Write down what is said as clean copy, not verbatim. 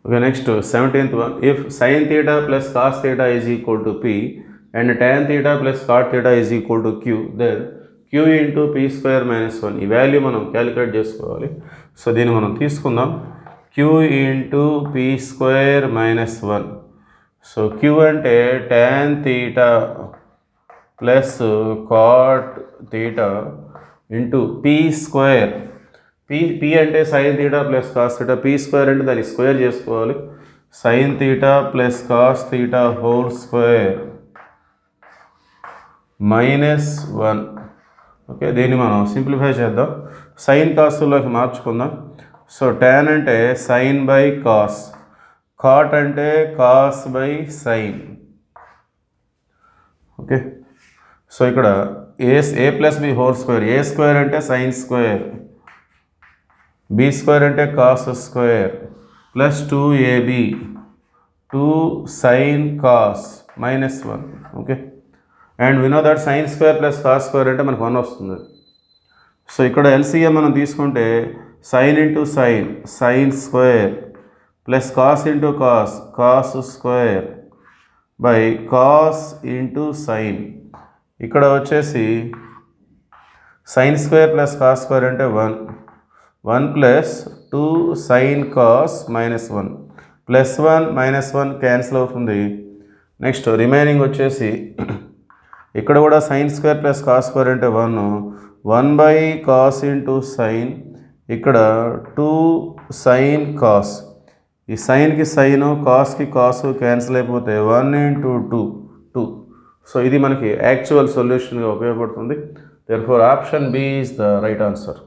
Okay, next 17th one. If sin theta plus cos theta is equal to p and tan theta plus cot theta is equal to q, then q into p square minus 1. ఈ value మనం calculate చేసుకోవాలి. So దీన్ని మనం తీసుకుందాం. q into p square minus 1. So q అంటే tan theta plus cot theta into p square. p అంటే sine theta plus cos theta, p square అంటే దాన్ని స్క్వేర్ చేసుకోవాలి. Sine theta plus cos theta whole square -1. Okay, దీన్ని మనం simplify చేద్దాం. Sign కాస్లోకి మార్చుకుందాం. So tan అంటే sign by cos, cot అంటే cos by sine. Okay, so ఇక్కడ ఏ ప్లస్ బి హోల్ స్క్వేర్, ఏ square అంటే సైన్ స్క్వేర్, బి స్క్వేర్ అంటే cos square plus 2ab 2 sin cos -1. Okay, and we know that sin square plus cos square అంటే మనకు 1 వస్తుంది. So ఇక్కడ LCM మనం తీసుకుంటే sin into sin, sin square plus cos into cos, cos square by cos into sin. ఇక్కడ వచ్చేసి sin square plus cos square అంటే 1 plus 2 sin cos -1 plus 1 -1 cancel అవుతుంది. నెక్స్ట్ రిమైనింగ్ వచ్చేసి ఇక్కడ కూడా sin square plus cos square అంటే 1 by cos into sin, ఇక్కడ 2 sin cos, ఈ సైన్కి సైను కాస్కి కాసు క్యాన్సిల్ అయిపోతే 1 ఇంటూ 2. సో ఇది మనకి యాక్చువల్ సొల్యూషన్గా ఉపయోగపడుతుంది. Therefore option B is the right answer.